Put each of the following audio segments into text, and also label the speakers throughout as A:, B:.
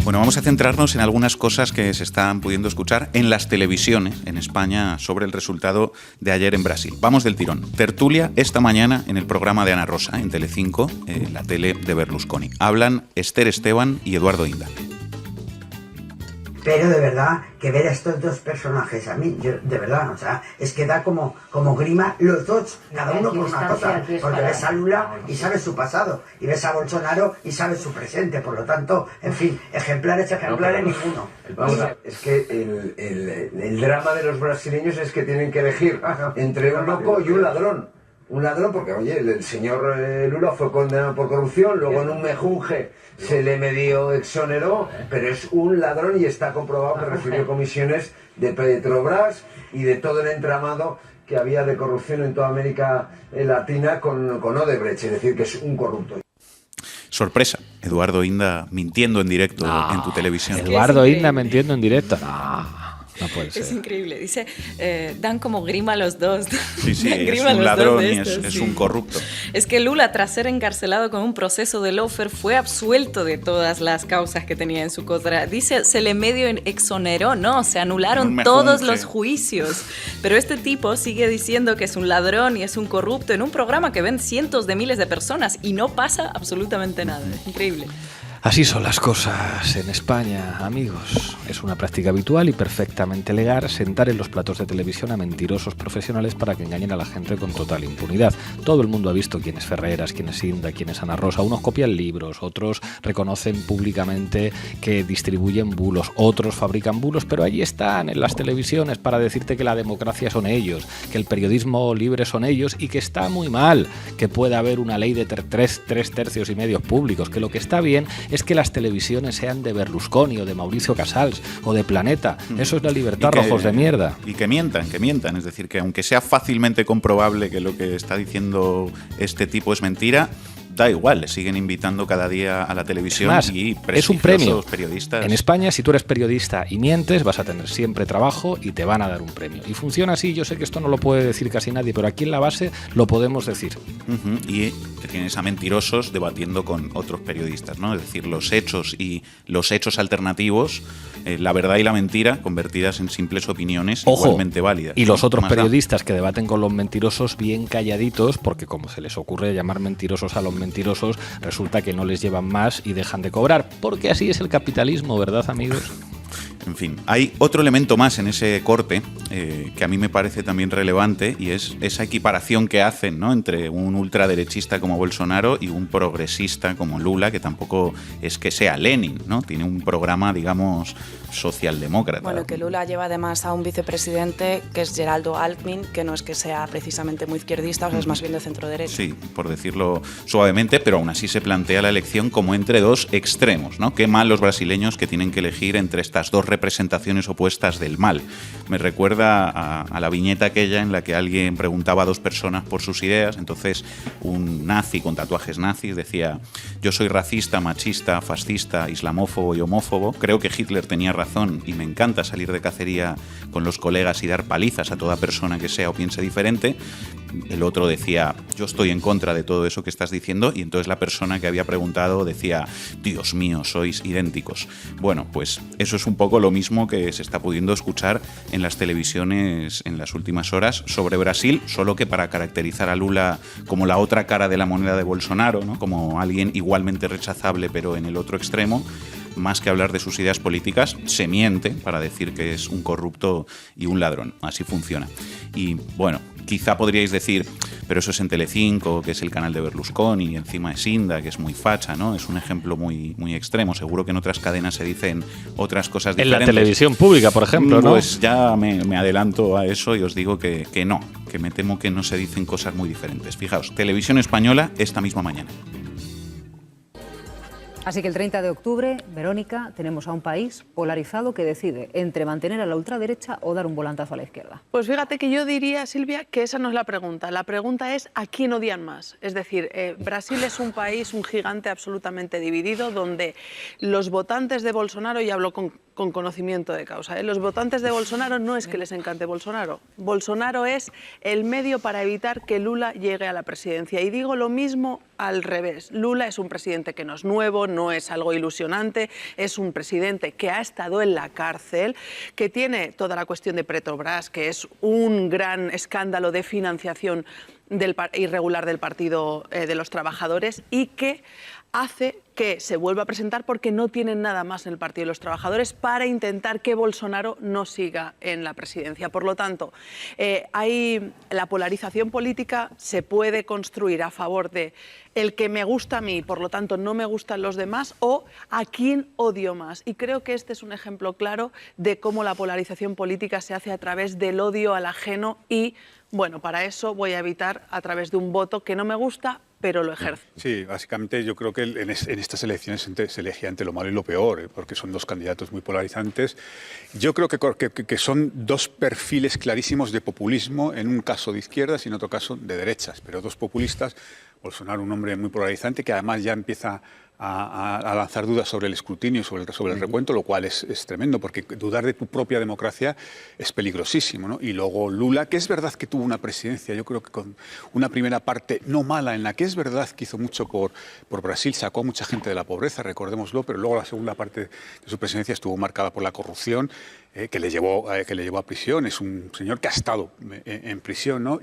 A: Bueno, vamos a centrarnos en algunas cosas que se están pudiendo escuchar en las televisiones en España sobre el resultado de ayer en Brasil. Vamos del tirón. Tertulia esta mañana en el programa de Ana Rosa, en Telecinco, la tele de Berlusconi. Hablan Esther Esteban y Eduardo Inda.
B: Pero de verdad, que ver a estos dos personajes, a mí, yo, de verdad, o sea, es que da como grima los dos, cada uno por una cosa, porque ves a Lula y sabes su pasado, y ves a Bolsonaro y sabes su presente, por lo tanto, en fin, ejemplares ninguno.
C: Vamos, es que el drama de los brasileños es que tienen que elegir entre un loco y un ladrón. Un ladrón porque, oye, el señor Lula fue condenado por corrupción, luego en un mejunje se le medio exoneró, pero es un ladrón y está comprobado que recibió comisiones de Petrobras y de todo el entramado que había de corrupción en toda América Latina con Odebrecht, es decir, que es un corrupto.
A: Sorpresa, Eduardo Inda mintiendo en directo en tu televisión.
D: Eduardo Inda mintiendo en directo. No puede ser.
E: Es increíble. Dice, dan como grima los dos.
A: Sí, es un ladrón y es un corrupto.
E: Es que Lula, tras ser encarcelado con un proceso de lawfare, fue absuelto de todas las causas que tenía en su contra. Dice, se le medio exoneró, ¿no? Se anularon todos los juicios. Pero este tipo sigue diciendo que es un ladrón y es un corrupto en un programa que ven cientos de miles de personas y no pasa absolutamente nada. Es increíble.
D: Así son las cosas en España, amigos. Es una práctica habitual y perfectamente legal sentar en los platos de televisión a mentirosos profesionales para que engañen a la gente con total impunidad. Todo el mundo ha visto quién es Ferreras, quién es Inda, quién es Ana Rosa. Unos copian libros, otros reconocen públicamente que distribuyen bulos, otros fabrican bulos, pero allí están en las televisiones para decirte que la democracia son ellos, que el periodismo libre son ellos y que está muy mal que pueda haber una ley de tres tercios y medios públicos, que lo que está bien es que las televisiones sean de Berlusconi o de Mauricio Casals o de Planeta. Eso es la libertad, rojos de mierda.
A: Y que mientan. Es decir, que aunque sea fácilmente comprobable que lo que está diciendo este tipo es mentira, da igual, le siguen invitando cada día a la televisión.
D: Más,
A: y
D: es un premio.
A: Periodistas.
D: En España, si tú eres periodista y mientes, vas a tener siempre trabajo y te van a dar un premio. Y funciona así. Yo sé que esto no lo puede decir casi nadie, pero aquí en la base lo podemos decir.
A: Y te tienes a mentirosos debatiendo con otros periodistas, ¿no? Es decir, los hechos y los hechos alternativos, la verdad y la mentira, convertidas en simples opiniones igualmente válidas.
D: Y los otros periodistas que debaten con los mentirosos bien calladitos, porque como se les ocurre llamar mentirosos a los mentirosos, resulta que no les llevan más y dejan de cobrar, porque así es el capitalismo, ¿verdad, amigos?
A: En fin, hay otro elemento más en ese corte que a mí me parece también relevante, y es esa equiparación que hacen, ¿no?, entre un ultraderechista como Bolsonaro y un progresista como Lula, que tampoco es que sea Lenin, ¿no? Tiene un programa, digamos, socialdemócrata.
F: Bueno, que Lula lleva además a un vicepresidente que es Geraldo Alckmin, que no es que sea precisamente muy izquierdista, o sea, es más bien de centro-derecha.
A: Sí, por decirlo suavemente, pero aún así se plantea la elección como entre dos extremos, ¿no? Qué mal los brasileños que tienen que elegir entre estas dos representaciones opuestas del mal. Me recuerda a la viñeta aquella en la que alguien preguntaba a dos personas por sus ideas. Entonces un nazi con tatuajes nazis decía: yo soy racista, machista, fascista, islamófobo y homófobo. Creo que Hitler tenía razón y me encanta salir de cacería con los colegas y dar palizas a toda persona que sea o piense diferente. El otro decía: yo estoy en contra de todo eso que estás diciendo. Y entonces la persona que había preguntado decía: Dios mío, sois idénticos. Bueno, pues eso es un poco lo mismo que se está pudiendo escuchar en las televisiones en las últimas horas sobre Brasil, solo que para caracterizar a Lula como la otra cara de la moneda de Bolsonaro, ¿no?, como alguien igualmente rechazable pero en el otro extremo, más que hablar de sus ideas políticas, se miente para decir que es un corrupto y un ladrón. Así funciona. Y bueno, quizá podríais decir, pero eso es en Telecinco, que es el canal de Berlusconi, y encima es Inda, que es muy facha, ¿no? Es un ejemplo muy, muy extremo. Seguro que en otras cadenas se dicen otras cosas diferentes.
D: En la televisión pública, por ejemplo, ¿no?
A: Pues ya me adelanto a eso y os digo que no, que me temo que no se dicen cosas muy diferentes. Fijaos, Televisión Española esta misma mañana.
G: Así que el 30 de octubre, Verónica, tenemos a un país polarizado que decide entre mantener a la ultraderecha o dar un volantazo a la izquierda.
H: Pues fíjate que yo diría, Silvia, que esa no es la pregunta. La pregunta es ¿a quién odian más? Es decir, Brasil es un país, un gigante absolutamente dividido, donde los votantes de Bolsonaro, y hablo con conocimiento de causa. Los votantes de Bolsonaro no es que les encante Bolsonaro. Bolsonaro es el medio para evitar que Lula llegue a la presidencia. Y digo lo mismo al revés. Lula es un presidente que no es nuevo, no es algo ilusionante, es un presidente que ha estado en la cárcel, que tiene toda la cuestión de Petrobras, que es un gran escándalo de financiación irregular del Partido de los Trabajadores, y que hace que se vuelva a presentar porque no tienen nada más en el Partido de los Trabajadores para intentar que Bolsonaro no siga en la presidencia. Por lo tanto, la polarización política se puede construir a favor de el que me gusta a mí, por lo tanto no me gustan los demás, o a quién odio más. Y creo que este es un ejemplo claro de cómo la polarización política se hace a través del odio al ajeno y, bueno, para eso voy a evitar a través de un voto que no me gusta, pero lo ejerce.
I: Sí, básicamente yo creo que en estas elecciones se elegía entre lo malo y lo peor, porque son dos candidatos muy polarizantes. Yo creo que son dos perfiles clarísimos de populismo, en un caso de izquierdas y en otro caso de derechas, pero dos populistas. Bolsonaro, un hombre muy polarizante que además ya empieza a lanzar dudas sobre el escrutinio, sobre el recuento, lo cual es tremendo, porque dudar de tu propia democracia es peligrosísimo, ¿no? Y luego Lula, que es verdad que tuvo una presidencia, yo creo que con una primera parte no mala, en la que es verdad que hizo mucho por Brasil, sacó a mucha gente de la pobreza, recordémoslo, pero luego la segunda parte de su presidencia estuvo marcada por la corrupción, que le llevó a prisión. Es un señor que ha estado en prisión, ¿no?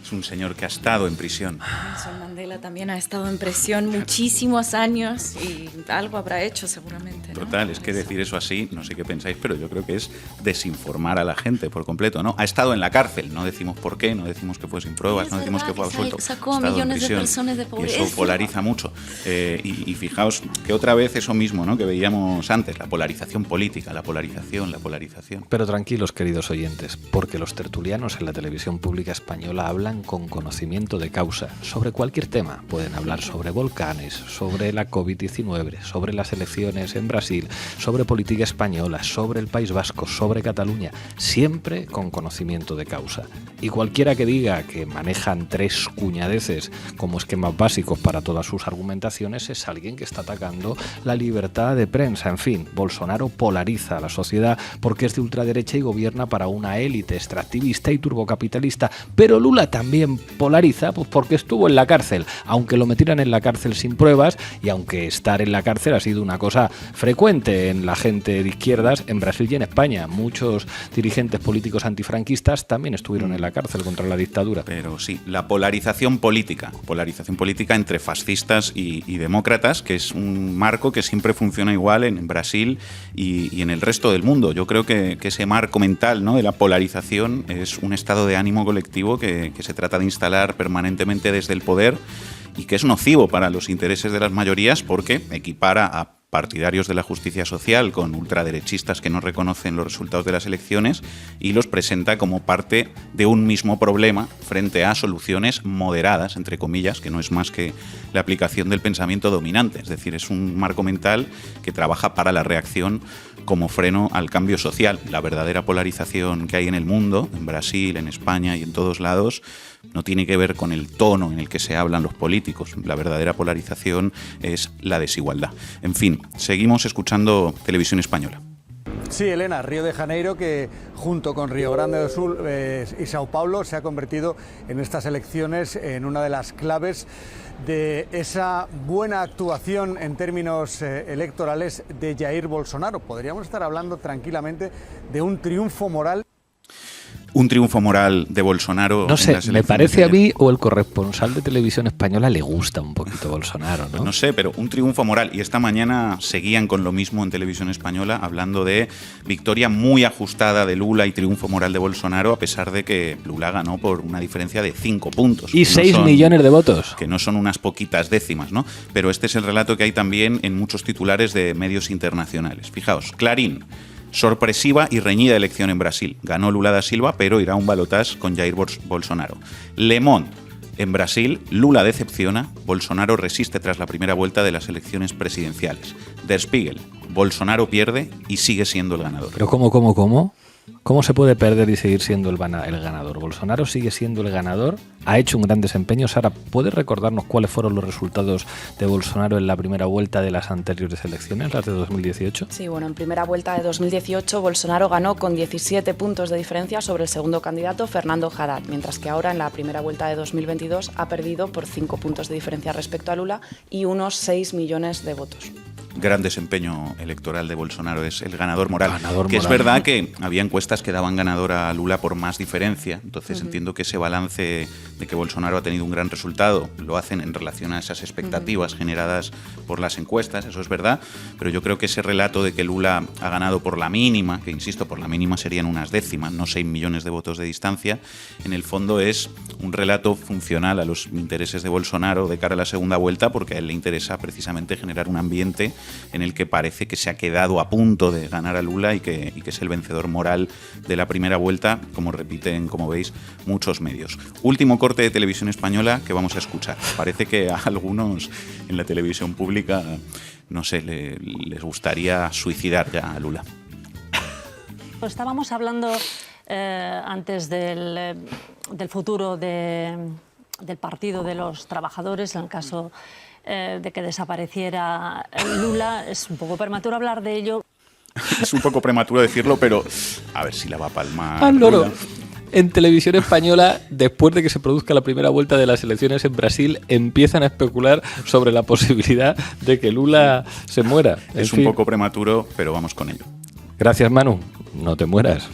A: Es un señor que ha estado en prisión.
E: Nelson Mandela también ha estado en prisión muchísimos años y algo habrá hecho seguramente, ¿no?
A: Total, es que decir eso así, no sé qué pensáis, pero yo creo que es desinformar a la gente por completo, ¿no? Ha estado en la cárcel, no decimos por qué, no decimos que fue sin pruebas, no decimos que fue absuelto.
E: Sacó a millones de personas de pobreza.
A: Y eso polariza mucho. Y fijaos que otra vez eso mismo, ¿no?, que veíamos antes, la polarización política, la polarización.
D: Pero tranquilos, queridos oyentes, porque los tertulianos en la televisión pública española hablan con conocimiento de causa sobre cualquier tema. Pueden hablar sobre volcanes, sobre la COVID-19, sobre las elecciones en Brasil, sobre política española, sobre el País Vasco, sobre Cataluña, siempre con conocimiento de causa. Y cualquiera que diga que manejan 3 cuñadeces como esquemas básicos para todas sus argumentaciones es alguien que está atacando la libertad de prensa. En fin, Bolsonaro polariza a la sociedad porque es de ultraderecha y gobierna para una élite extractivista y turbocapitalista, pero Lula también polariza pues porque estuvo en la cárcel, aunque lo metieran en la cárcel sin pruebas y aunque estar en la cárcel ha sido una cosa frecuente en la gente de izquierdas en Brasil y en España. Muchos dirigentes políticos antifranquistas también estuvieron en la cárcel contra la dictadura.
A: Pero sí, la polarización política entre fascistas y demócratas, que es un marco que siempre funciona igual en Brasil y en el resto del mundo. Yo creo que ese marco mental, ¿no?, de la polarización es un estado de ánimo colectivo que se trata de instalar permanentemente desde el poder y que es nocivo para los intereses de las mayorías porque equipara a partidarios de la justicia social con ultraderechistas que no reconocen los resultados de las elecciones y los presenta como parte de un mismo problema frente a soluciones moderadas, entre comillas, que no es más que la aplicación del pensamiento dominante. Es decir, es un marco mental que trabaja para la reacción como freno al cambio social. La verdadera polarización que hay en el mundo, en Brasil, en España y en todos lados, no tiene que ver con el tono en el que se hablan los políticos. La verdadera polarización es la desigualdad. En fin, seguimos escuchando Televisión Española.
J: Sí, Elena, Río de Janeiro, que junto con Río Grande do Sul y Sao Paulo se ha convertido en estas elecciones en una de las claves de esa buena actuación en términos electorales de Jair Bolsonaro. Podríamos estar hablando tranquilamente de un triunfo moral.
A: Un triunfo moral de Bolsonaro.
D: No sé, me parece a mí, o el corresponsal de Televisión Española le gusta un poquito Bolsonaro, ¿no?
A: Pues no sé, pero un triunfo moral. Y esta mañana seguían con lo mismo en Televisión Española, hablando de victoria muy ajustada de Lula y triunfo moral de Bolsonaro, a pesar de que Lula ganó por una diferencia de 5 puntos.
D: Y 6 millones de votos.
A: Que no son unas poquitas décimas, ¿no? Pero este es el relato que hay también en muchos titulares de medios internacionales. Fijaos, Clarín. Sorpresiva y reñida elección en Brasil. Ganó Lula da Silva, pero irá a un balotaje con Jair Bolsonaro. Le Monde. En Brasil, Lula decepciona, Bolsonaro resiste tras la primera vuelta de las elecciones presidenciales. Der Spiegel. Bolsonaro pierde y sigue siendo el ganador.
D: ¿Pero cómo? ¿Cómo se puede perder y seguir siendo el ganador? Bolsonaro sigue siendo el ganador, ha hecho un gran desempeño. Sara, ¿puedes recordarnos cuáles fueron los resultados de Bolsonaro en la primera vuelta de las anteriores elecciones, las de 2018?
F: Sí, bueno, en primera vuelta de 2018 Bolsonaro ganó con 17 puntos de diferencia sobre el segundo candidato, Fernando Haddad, mientras que ahora en la primera vuelta de 2022 ha perdido por 5 puntos de diferencia respecto a Lula y unos 6 millones de votos.
A: Gran desempeño electoral de Bolsonaro, es el ganador moral. Es verdad que había encuestas que daban ganador a Lula por más diferencia, entonces entiendo que ese balance de que Bolsonaro ha tenido un gran resultado lo hacen en relación a esas expectativas generadas por las encuestas, eso es verdad, pero yo creo que ese relato de que Lula ha ganado por la mínima, que insisto, por la mínima serían unas décimas, no 6 millones de votos de distancia, en el fondo es un relato funcional a los intereses de Bolsonaro de cara a la segunda vuelta, porque a él le interesa precisamente generar un ambiente en el que parece que se ha quedado a punto de ganar a Lula y que es el vencedor moral de la primera vuelta, como repiten, como veis, muchos medios. Último corte de Televisión Española que vamos a escuchar. Parece que a algunos en la televisión pública, no sé, les gustaría suicidar ya a Lula.
K: Estábamos hablando antes del futuro del Partido de los Trabajadores, en el caso de que desapareciera Lula. Es un poco prematuro hablar de ello.
A: Es un poco prematuro decirlo, pero a ver si la va a palmar.
D: Lula. En Televisión Española, después de que se produzca la primera vuelta de las elecciones en Brasil, empiezan a especular sobre la posibilidad de que Lula se muera.
A: Es un poco prematuro, pero vamos con ello.
D: Gracias, Manu. No te mueras.